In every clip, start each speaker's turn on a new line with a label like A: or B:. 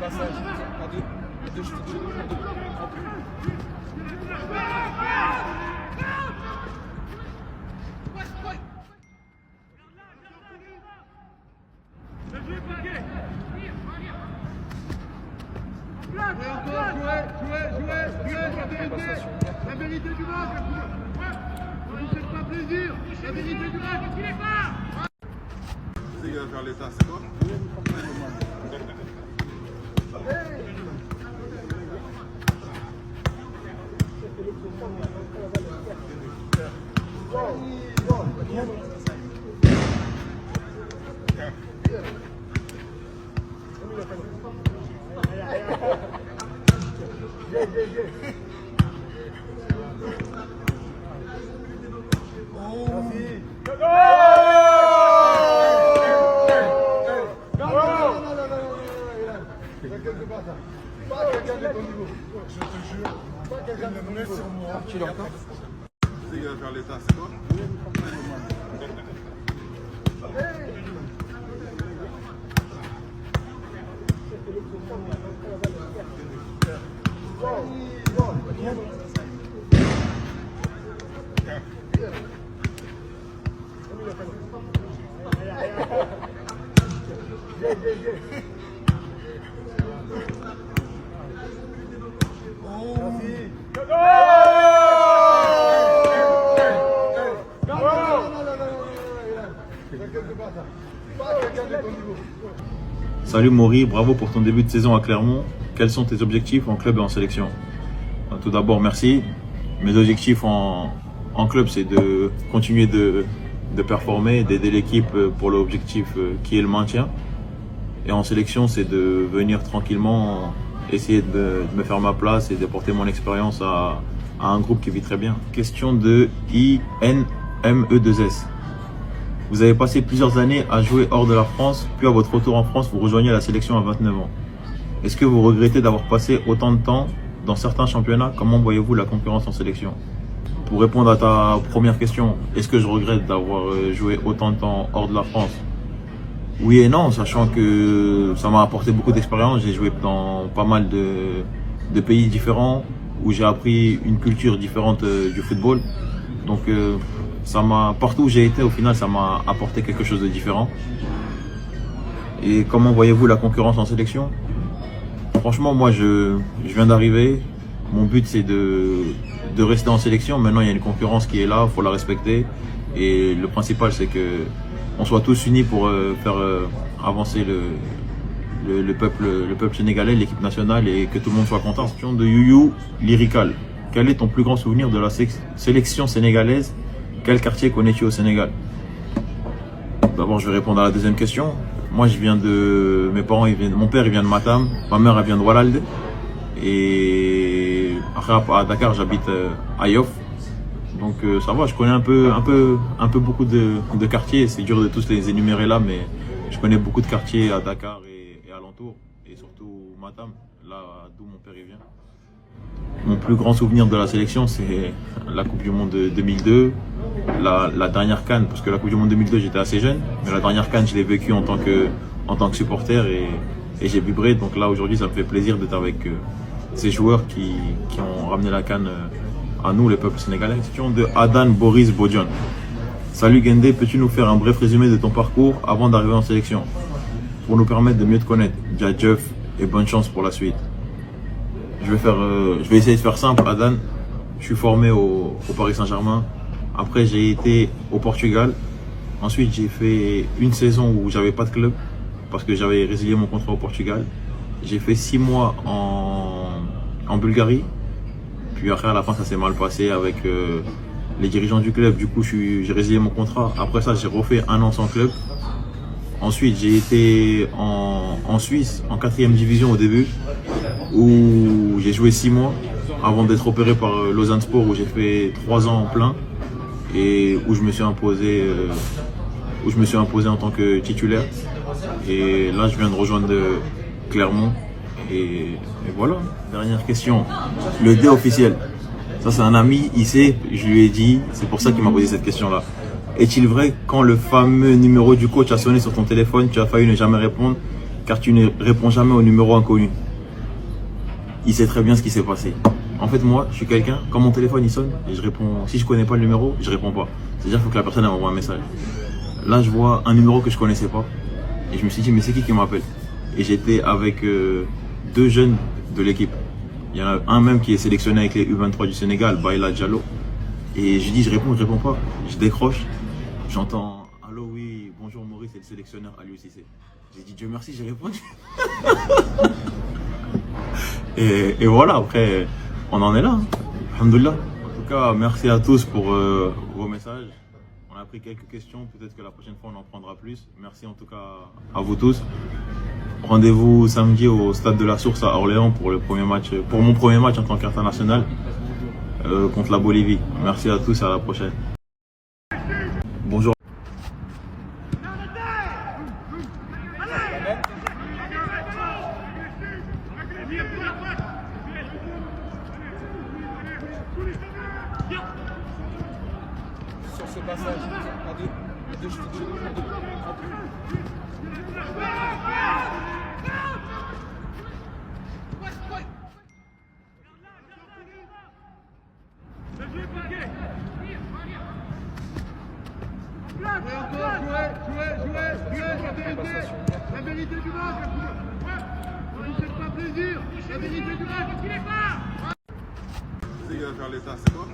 A: passage. À deux. À deux, je te dis. À deux.
B: La vérité du match, ne vous faites pas plaisir. La vérité du match, il est pas.
C: C'est qui va faire l'état, c'est quoi?
B: Pas quelqu'un de ton niveau. Je te jure. Pas quelqu'un de ton niveau.
A: Tu l'as encore?
C: C'est qui va faire l'état, c'est quoi?
D: Salut Maury, bravo pour ton début de saison à Clermont. Quels sont tes objectifs en club et en sélection? Tout d'abord, merci. Mes objectifs en club, c'est de continuer de performer, d'aider l'équipe pour l'objectif qui est le maintien. Et en sélection, c'est de venir tranquillement essayer de me faire ma place et d'apporter mon expérience à un groupe qui vit très bien. Question de INME2S. Vous avez passé plusieurs années à jouer hors de la France, puis à votre retour en France, vous rejoignez la sélection à 29 ans. Est-ce que vous regrettez d'avoir passé autant de temps dans certains championnats? Comment voyez-vous la concurrence en sélection? Pour répondre à ta première question, est-ce que je regrette d'avoir joué autant de temps hors de la France? Oui et non, sachant que ça m'a apporté beaucoup d'expérience. J'ai joué dans pas mal de pays différents où j'ai appris une culture différente du football. Donc partout où j'ai été, au final, ça m'a apporté quelque chose de différent. Et comment voyez-vous la concurrence en sélection? Franchement, moi, je viens d'arriver. Mon but, c'est de rester en sélection. Maintenant, il y a une concurrence qui est là, il faut la respecter. Et le principal, c'est que on soit tous unis pour faire avancer le peuple sénégalais, l'équipe nationale, et que tout le monde soit content. Question de Youyou Lyrical. Quel est ton plus grand souvenir de la sélection sénégalaise? Quel quartier connais-tu au Sénégal? D'abord, je vais répondre à la deuxième question. Moi, je viens de... Mon père, il vient de Matam. Ma mère, elle vient de Walalde. Et après, à Dakar, j'habite à Yoff. Donc, ça va, je connais un peu beaucoup de quartiers. C'est dur de tous les énumérer là, mais je connais beaucoup de quartiers à Dakar et alentour. Et surtout Matam, là d'où mon père, il vient. Mon plus grand souvenir de la sélection, c'est la Coupe du Monde de 2002, la dernière CAN, parce que la Coupe du Monde 2002, j'étais assez jeune, mais la dernière CAN, je l'ai vécue en tant que supporter et j'ai vibré. Donc là, aujourd'hui, ça me fait plaisir d'être avec ces joueurs qui ont ramené la CAN à nous, le peuple sénégalais. Question de Adan Boris Bodian. Salut Gendé, peux-tu nous faire un bref résumé de ton parcours avant d'arriver en sélection, pour nous permettre de mieux te connaître? Djadjeuf et bonne chance pour la suite. Je vais essayer de faire simple, Adan. Je suis formé au Paris Saint-Germain. Après, j'ai été au Portugal. Ensuite, j'ai fait une saison où j'avais pas de club parce que j'avais résilié mon contrat au Portugal. J'ai fait 6 mois en Bulgarie. Puis après, à la fin, ça s'est mal passé avec les dirigeants du club. Du coup, j'ai résilié mon contrat. Après ça, j'ai refait 1 an sans club. Ensuite, j'ai été en Suisse, en 4e division au début, où j'ai joué 6 mois avant d'être opéré par Lausanne Sport, où j'ai fait 3 ans en plein et où je me suis imposé en tant que titulaire. Et là, je viens de rejoindre Clermont. Et voilà. Dernière question. Le dé officiel. Ça, c'est un ami, il sait, je lui ai dit, c'est pour ça qu'il m'a posé cette question-là. Est-il vrai, quand le fameux numéro du coach a sonné sur ton téléphone, tu as failli ne jamais répondre car tu ne réponds jamais au numéro inconnu. Il sait très bien ce qui s'est passé. En fait, moi, je suis quelqu'un, quand mon téléphone il sonne, et je réponds, si je connais pas le numéro, je réponds pas. C'est-à-dire qu'il faut que la personne elle m'envoie un message. Là, je vois un numéro que je connaissais pas, et je me suis dit, mais c'est qui m'appelle? Et j'étais avec 2 jeunes de l'équipe. Il y en a un même qui est sélectionné avec les U23 du Sénégal, Baïla Diallo. Et je dis, je réponds pas. Je décroche, j'entends, allô, oui, bonjour Maurice, c'est le sélectionneur Aliou Cissé. J'ai dit, Dieu merci, j'ai répondu. et voilà, après, on en est là. Alhamdoulilah. En tout cas, merci à tous pour vos messages. On a pris quelques questions, peut-être que la prochaine fois on en prendra plus. Merci en tout cas à vous tous. Rendez-vous samedi au Stade de la Source à Orléans pour mon premier match en tant qu'international contre la Bolivie. Merci à tous et à la prochaine. Bonjour.
A: Sur ce passage, à deux chutes.
B: Et encore, jouez, la vérité du match. Ne vous faites pas plaisir, la vérité du match.
C: C'est gars faire l'état, c'est quoi?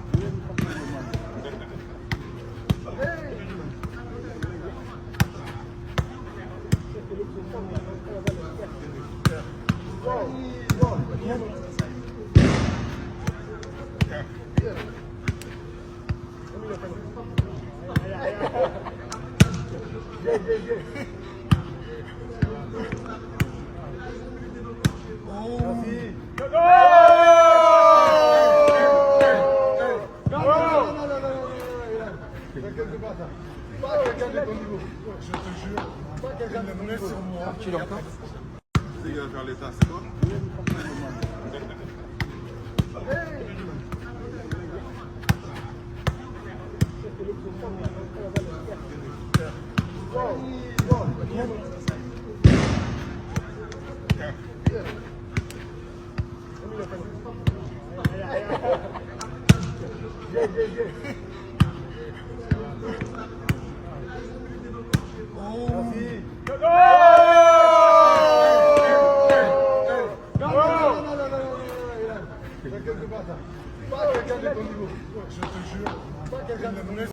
A: Tu l'as encore?
C: C'est gars faire l'état, c'est quoi?
B: Pas quelqu'un de ton niveau. Je te jure. Pas quelqu'un de ton niveau.